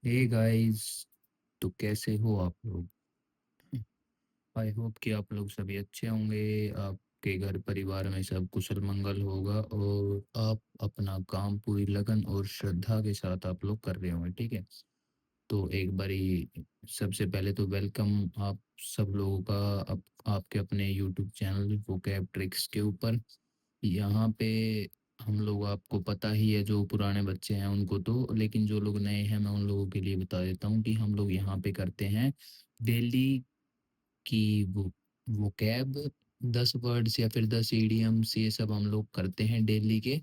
Hey guys. तो कैसे हो आप लोग? आई होप कि आप लोग सभी अच्छे होंगे। आपके घर परिवार में सब कुशल मंगल होगा और आप अपना काम पूरी लगन और श्रद्धा के साथ आप लोग कर रहे होंगे, ठीक है। तो एक बारी सबसे पहले तो वेलकम आप सब लोगों का आपके अपने यूट्यूब चैनल वोकैब ट्रिक्स के ऊपर। यहाँ पे हम लोग, आपको पता ही है, जो पुराने बच्चे हैं उनको तो, लेकिन जो लोग नए हैं मैं उन लोगों के लिए बता देता हूँ कि हम लोग यहाँ पे करते हैं डेली की वो कैब 10 वर्ड्स या फिर 10 इडियम्स, ये सब हम लोग करते हैं डेली के,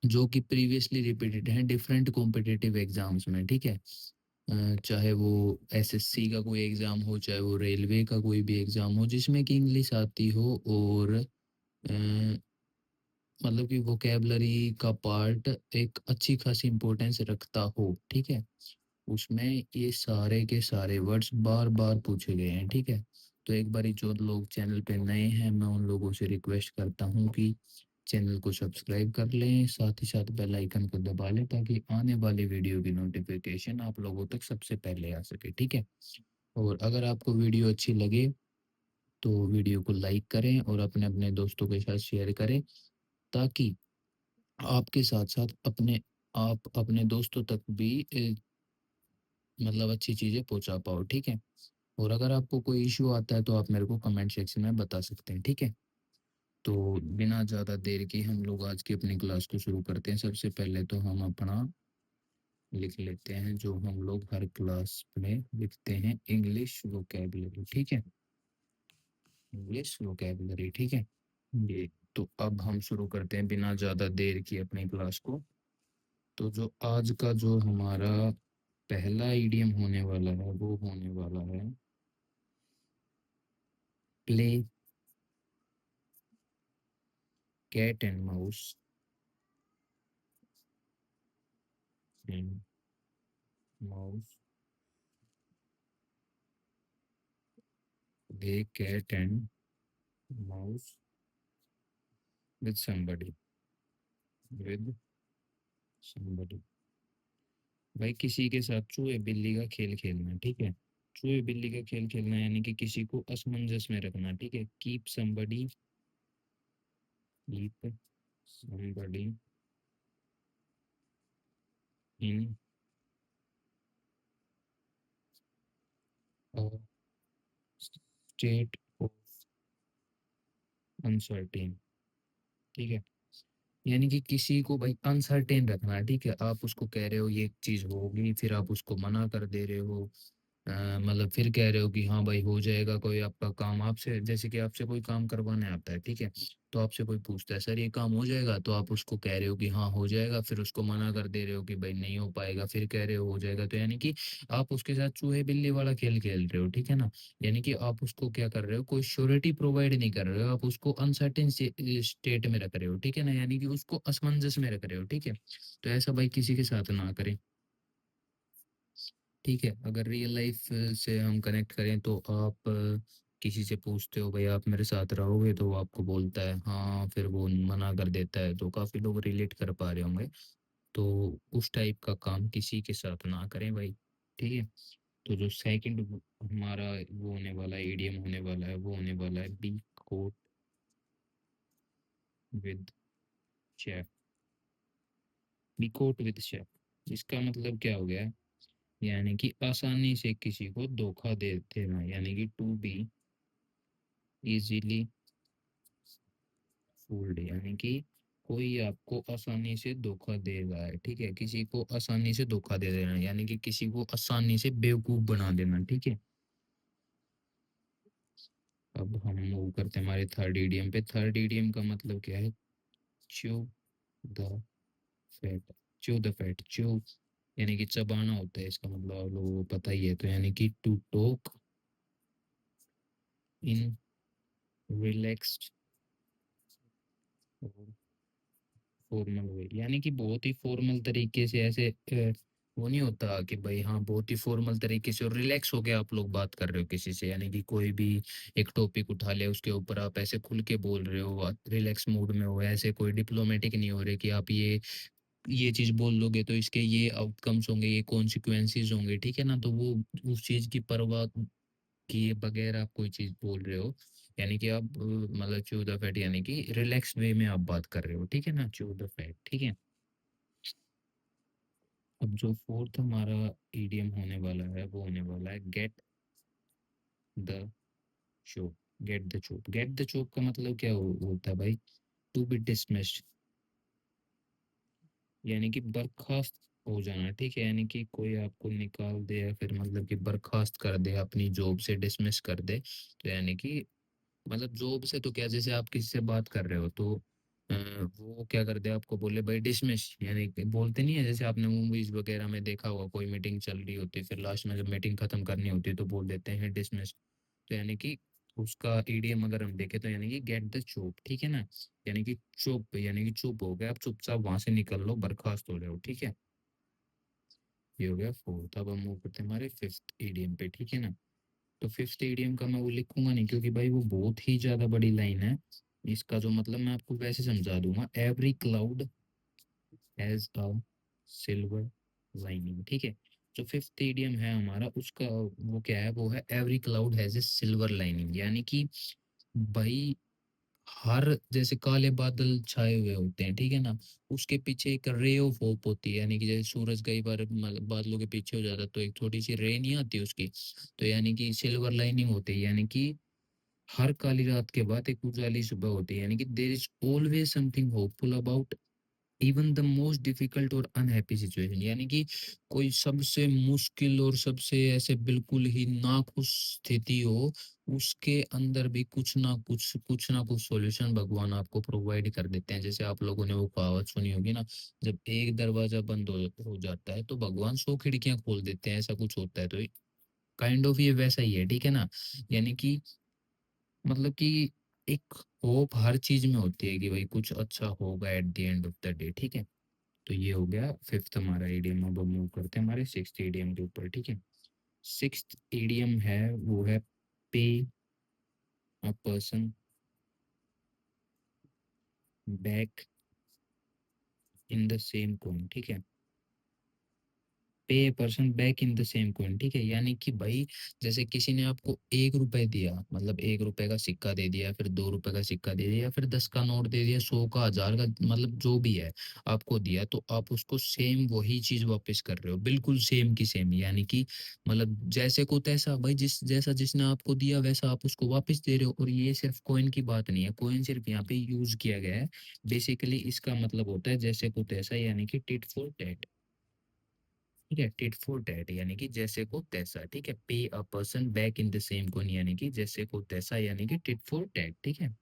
जो कि प्रीवियसली रिपीटेड हैं डिफरेंट कॉम्पिटिटिव एग्जाम्स में, ठीक है। चाहे वो एसएससी का कोई एग्ज़ाम हो, चाहे वो रेलवे का कोई भी एग्ज़ाम हो जिसमें कि इंग्लिश आती हो, और मतलब कि वोकेबलरी का पार्ट एक अच्छी खासी इंपॉर्टेंस रखता हो, ठीक है। उसमें ये सारे के सारे वर्ड्स बार बार पूछे गए हैं, ठीक है। तो एक बारी जो लोग चैनल पे नए हैं मैं उन लोगों से रिक्वेस्ट करता हूँ कि चैनल को सब्सक्राइब कर लें, साथ ही साथ बेल आइकन को दबा लें ताकि आने वाली वीडियो की नोटिफिकेशन आप लोगों तक सबसे पहले आ सके, ठीक है। और अगर आपको वीडियो अच्छी लगे तो वीडियो को लाइक करें और अपने अपने दोस्तों के साथ शेयर करें, ताकि आपके साथ-साथ आप अपने दोस्तों तक भी मतलब अच्छी चीज़ें पहुँचा पाओ, ठीक है? और अगर आपको कोई इश्यू आता है तो आप मेरे को कमेंट सेक्शन में बता सकते हैं, ठीक है? तो बिना ज़्यादा देर के हम लोग आज की अपनी क्लास को शुरू करते हैं। सबसे पहले तो हम अपना लिख लेते हैं जो हम लोग हर क्लास में लिखते हैं, इंग्लिश वोकैब्युलरी, ठीक है? इंग्लिश वोकैब्युलरी, ठीक है? ये तो अब हम शुरू करते हैं बिना ज़्यादा देर की अपनी क्लास को। तो जो आज का जो हमारा पहला इडियम होने वाला है वो होने वाला है play cat and mouse and mouse play cat and mouse with somebody with somebody. भाई किसी के साथ चूहे बिल्ली का खेल खेलना है, ठीक है। चूहे बिल्ली का खेल खेलना है यानी कि किसी को असमंजस में रखना, ठीक है। Keep somebody in state of uncertain, ठीक है। यानी कि किसी को भाई अनसर्टेन रखना है, ठीक है। आप उसको कह रहे हो ये चीज़ होगी, फिर आप उसको मना कर दे रहे हो। मतलब फिर कह रहे हो कि हाँ भाई हो जाएगा, कोई आपका काम आपसे, जैसे कि आपसे कोई काम करवाने आता है, ठीक है। तो आपसे कोई पूछता है सर ये काम हो जाएगा, तो आप उसको कह रहे हो कि हाँ हो जाएगा, फिर उसको मना कर दे रहे हो कि भाई नहीं हो पाएगा, फिर कह रहे हो जाएगा। तो यानी कि आप उसके साथ चूहे बिल्ली वाला खेल खेल रहे हो, ठीक है ना। यानी कि आप उसको क्या कर रहे हो, कोई श्योरिटी प्रोवाइड नहीं कर रहे हो, आप उसको अनसर्टेन स्टेट में रख रहे हो, ठीक है ना। यानी कि उसको असमंजस में रख रहे हो, ठीक है। तो ऐसा भाई किसी के साथ ना करें, ठीक है। अगर रियल लाइफ से हम कनेक्ट करें तो आप किसी से पूछते हो भाई आप मेरे साथ रहोगे, तो वो आपको बोलता है हाँ, फिर वो मना कर देता है, तो काफ़ी लोग रिलेट कर पा रहे होंगे। तो उस टाइप का काम किसी के साथ ना करें भाई, ठीक है। तो जो सेकंड हमारा वो होने वाला है, ईडीएम होने वाला है, वो होने वाला है be coat with chef. Be coat with chef, इसका मतलब क्या हो गया? यानी कि आसानी से किसी को धोखा दे देना, यानी कि टू बी इजीली फूल्ड, यानी कि कोई आपको आसानी से धोखा दे रहा है, ठीक है। किसी को आसानी से धोखा दे देना यानी कि किसी को आसानी से बेवकूफ बना देना, ठीक है। अब हम मूव करते हैं हमारे थर्ड ईडियम पे। थर्ड ईडियम का मतलब क्या है? Chew the fat. Chew the fat, chew यानी कि चबाना होता है, इसका मतलब आप लोगों को पता ही है। तो यानी कि to talk in relaxed formal way, यानी कि बहुत ही फॉर्मल तरीके से, ऐसे वो नहीं होता कि भाई हाँ बहुत ही फॉर्मल तरीके से और रिलैक्स होके आप लोग बात कर रहे हो किसी से, यानी कि कोई भी एक टॉपिक उठा ले उसके ऊपर आप ऐसे खुल के बोल रहे हो, रिलैक्स मूड में हो, ऐसे कोई डिप्लोमेटिक नहीं हो रहे कि आप ये ये चीज़ बोल दोगे तो इसके ये आउटकम्स होंगे, ये कॉन्सिक्वेंसेस होंगे, ठीक है ना? तो वो उस चीज़ की परवाह किए बगैर आप कोई चीज़ बोल रहे हो, यानी कि आप मतलब च्यू द फैट यानी कि रिलैक्स वे में आप बात कर रहे हो, ठीक है ना? च्यू द फैट, ठीक है? अब जो फोर्थ हमारा ईडियम होने वाला है वो होने वाला है get the chop. Get the chop, get the chop का मतलब क्या होता है भाई? टू बी डिसमिस्ड, यानी कि बर्खास्त हो जाना, ठीक है? यानी कि कोई आपको निकाल दे या फिर मतलब कि बर्खास्त कर दे, अपनी जॉब से डिसमिस कर दे, तो यानी कि मतलब जॉब से तो क्या, जैसे आप किसी से बात कर रहे हो तो वो क्या करते हैं, आपको बोले भाई डिसमिस, यानी कि बोलते नहीं है, जैसे आपने मूवीज वगैरह में देखा होगा, कोई मीटिंग चल रही होती है, फिर लास्ट में जब मीटिंग खत्म करनी होती है तो बोल देते हैं डिसमिस। तो यानी कि उसका ईडीएम अगर हम देखें तो यानी कि गेट द चुप, ठीक है ना? यानी कि चुप, यानी कि चुप हो गया, आप चुपचाप वहां से निकल लो, बर्खास्त हो रहे हो, ठीक है? ये हो गया फोर्थ। अब हम मूव करते हैं हमारे फिफ्थ ईडीएम पे, ठीक है ना? तो फिफ्थ ईडीएम का मैं वो लिखूंगा नहीं, क्योंकि भाई वो बहुत ही ज्यादा बड़ी लाइन है। इसका जो मतलब मैं आपको वैसे समझा दूंगा, every cloud has a silver lining, ठीक है? जो फिफ्थ ईडीएम है हमारा, उसका वो क्या है, वो है every cloud has a silver lining, यानी कि भाई हर, जैसे काले बादल छाए हुए होते हैं, ठीक है ना? उसके पीछे एक रे ऑफ होप होती है, यानी कि जैसे सूरज कई बार मतलब बादलों के पीछे हो जाता है तो एक छोटी सी रे नहीं आती उसकी, तो यानी कि सिल्वर लाइनिंग होती है, यानी कि हर काली रात के बाद एक उजाली सुबह होती है, यानी कि there is always something hopeful about even the most difficult और अनहैप्पी सिचुएशन, यानी कि कोई सबसे मुश्किल और सबसे ऐसे बिल्कुल ही नाखुश स्थिति हो, उसके अंदर भी कुछ ना कुछ सॉल्यूशन भगवान आपको प्रोवाइड कर देते हैं। जैसे आप लोगों ने वो कहावत सुनी होगी ना, जब एक दरवाजा बंद हो जाता है तो भगवान 100 खिड़कियां खोल देते हैं, ऐसा कुछ होता है। तो काइंड ऑफ ये वैसा ही है, ठीक है ना? यानी कि मतलब कि एक होप हर चीज में होती है कि भाई कुछ अच्छा होगा at the end of the day, ठीक है? तो ये हो गया फिफ्थ हमारा ईडीएम। अब हम मूव करते हैं हमारे सिक्स्थ ईडीएम के ऊपर, ठीक है? सिक्स्थ ईडीएम है वो है पे a person back in the same coin, ठीक है? पे person back in the same coin, ठीक है? यानी कि भाई जैसे किसी ने आपको 1 रुपए दिया, मतलब 1 रुपए का सिक्का दे दिया, फिर 2 रुपए का सिक्का दे दिया, फिर 10 का नोट दे दिया, 100 का, 1000 का, मतलब जो भी है आपको दिया, तो आप उसको सेम वही चीज वापस कर रहे हो, बिल्कुल सेम की सेम, यानी कि मतलब जैसे को तैसा, भाई जैसा जिसने आपको दिया वैसा आप उसको वापस दे रहे हो। और ये सिर्फ कॉइन की बात नहीं है, कॉइन सिर्फ यहाँ पे यूज किया गया है। बेसिकली इसका मतलब होता है जैसे को तैसा, यानी कि टिट फॉर टैट, ठीक है? टिट फॉर टैट यानी कि जैसे को तैसा, ठीक है? पे a person back in the same coin, यानी कि जैसे को तैसा, यानी कि टिट फॉर टैट, ठीक है?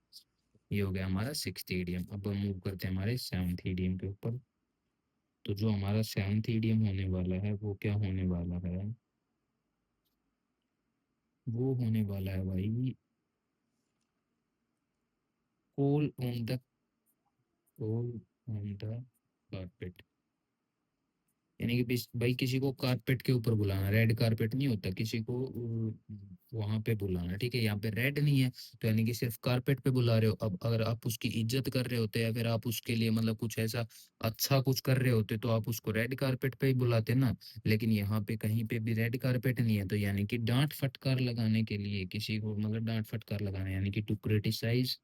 ये हो गया हमारा सिक्स्थ ईडियम। अब हम मूव करते हैं हमारे सेवंथ ईडियम के ऊपर। तो जो हमारा सेवंथ ईडियम होने वाला है वो क्या होने वाला है? वो होने वाला है भाई call on the call on the carpet, यानी कि भाई किसी को कारपेट के ऊपर बुलाना, रेड कारपेट नहीं होता, किसी को वहां पे बुलाना, ठीक है? यहाँ पे रेड नहीं है, तो यानी कि सिर्फ कारपेट पे बुला रहे हो। अब अगर आप उसकी इज्जत कर रहे होते या फिर आप उसके लिए मतलब कुछ ऐसा अच्छा कुछ कर रहे होते तो आप उसको रेड कारपेट पे ही बुलाते ना। लेकिन यहाँ पे कहीं पे भी रेड कारपेट नहीं है, तो यानी कि डांट फटकार लगाने के लिए किसी को, मतलब डांट फटकार लगाना, यानी कि to criticize,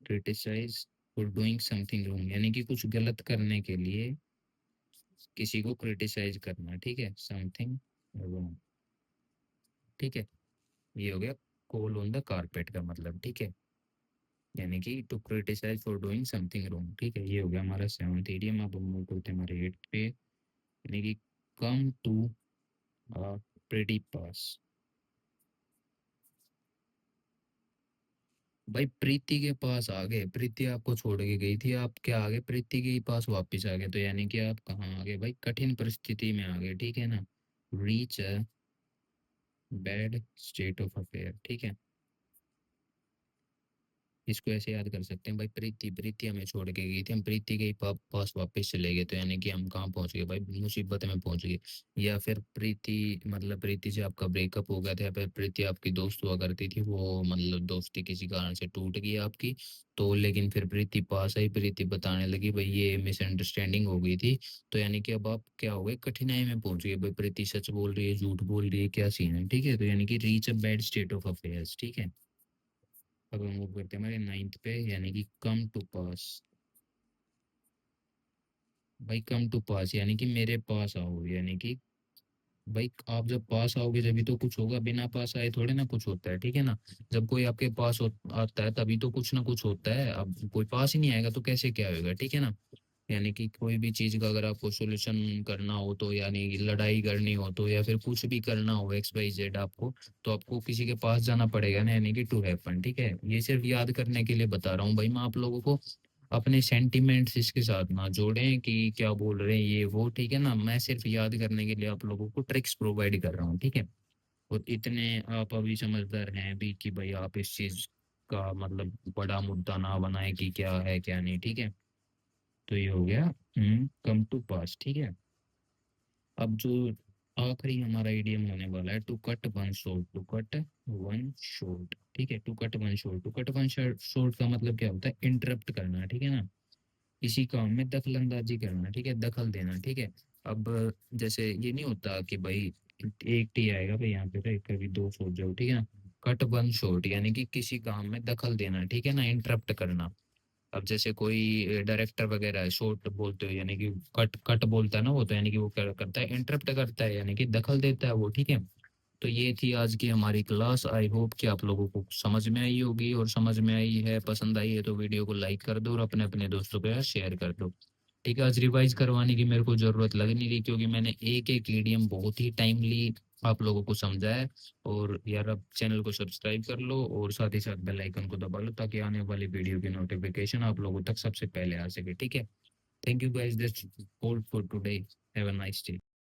criticize for doing something wrong, यानी कि कुछ गलत करने के लिए किसी को क्रिटिसाइज करना, ठीक है? समथिंग रॉन्ग, ठीक है? ये हो गया कोल ऑन द कारपेट का मतलब, ठीक है? यानी कि to criticize for doing something wrong, ठीक है? ये हो गया हमारा सेवंथ इडियम। अब हम मूव करते हैं हमारे एट पे, यानी कि कम टू अ प्रेटी पास। भाई प्रीति के पास आ गए, प्रीति आपको छोड़ के गई थी, आप क्या आ गए, प्रीति के ही पास वापस आ गए, तो यानी कि आप कहाँ आ गए भाई, कठिन परिस्थिति में आ गए, ठीक है ना? Reach a bad state of affair, ठीक है? इसको ऐसे याद कर सकते हैं भाई, प्रीति प्रीति हमें छोड़ के गई थी, हम प्रीति के ही पास वापस चले गए, तो यानी कि हम कहाँ पहुंच गए भाई, मुसीबत में पहुंच गए। या फिर प्रीति मतलब प्रीति से आपका ब्रेकअप हो गया था, या फिर प्रीति आपकी दोस्त हुआ करती थी, वो मतलब दोस्ती किसी कारण से टूट गई आपकी। तो लेकिन फिर प्रीति पास आई, प्रीति बताने लगी भाई ये मिसअंडरस्टैंडिंग हो गई थी। तो यानी कि अब आप क्या हो गए, कठिनाई में पहुंच गए भाई, प्रीति सच बोल रही है झूठ बोल रही है, क्या सीन है, ठीक है। तो यानी कि reach a bad state of affairs, ठीक है। अब हम मूव करते हैं हमारे नाइन्थ पे, यानी कि कम टू पास। भाई कम टू पास यानी कि मेरे पास आओ, यानी कि भाई आप जब पास आओगे जब तो कुछ होगा, बिना पास आए थोड़े ना कुछ होता है, ठीक है ना। जब कोई आपके पास आता है तभी तो कुछ ना कुछ होता है, अब कोई पास ही नहीं आएगा तो कैसे क्या होगा, ठीक है ना। यानी कि कोई भी चीज का अगर आपको सॉल्यूशन करना हो, तो यानी कि लड़ाई करनी हो तो, या फिर कुछ भी करना हो एक्स वाई जेड आपको, तो आपको किसी के पास जाना पड़ेगा ना, यानी कि टू हैपन, ठीक है। ये सिर्फ याद करने के लिए बता रहा हूँ भाई मैं आप लोगों को, अपने सेंटिमेंट्स इसके साथ ना जोड़ें कि क्या बोल रहे हैं ये वो, ठीक है ना। मैं सिर्फ याद करने के लिए आप लोगों को ट्रिक्स प्रोवाइड कर रहा हूँ, ठीक है। और इतने आप अभी समझदार हैं भी कि भाई आप इस चीज का मतलब बड़ा मुद्दा ना बनाए कि क्या है क्या नहीं, ठीक है। तो ये हो गया कम टू पास, ठीक है। अब जो आखिरी हमारा इडियम होने वाला है, to cut one short, to cut one short, ठीक है। To cut one short, to cut one short का मतलब क्या होता है, इंटरप्ट करना, ठीक है ना। इसी काम में दखल अंदाजी करना, ठीक है, दखल देना, ठीक है। अब जैसे ये नहीं होता कि भाई एक टी आएगा भाई यहाँ पे, तो कभी दो सोच जाओ, ठीक है ना। कट वन शॉर्ट यानी कि किसी काम में दखल देना, ठीक है ना, इंटरप्ट करना। अब जैसे कोई डायरेक्टर वगैरह है, शॉर्ट बोलते हो यानी कि कट कट बोलता है ना वो, तो यानी कि वो क्या करता है, इंटरप्ट करता है, यानी कि दखल देता है वो, ठीक है। तो ये थी आज की हमारी क्लास, आई होप कि आप लोगों को समझ में आई होगी, और समझ में आई है, पसंद आई है तो वीडियो को लाइक कर दो और अपने अपने दोस्तों के साथ शेयर कर दो। ठीक है, आज रिवाइज करवाने की मेरे को जरूरत लग नहीं रही, क्योंकि मैंने एक एक ईडियम बहुत ही टाइमली आप लोगों को समझाया है। और यार अब चैनल को सब्सक्राइब कर लो और साथ ही साथ बेल आइकन को दबा लो, ताकि आने वाली वीडियो की नोटिफिकेशन आप लोगों तक सबसे पहले आ सके, ठीक है। Thank you guys, that's all for today, have a nice day.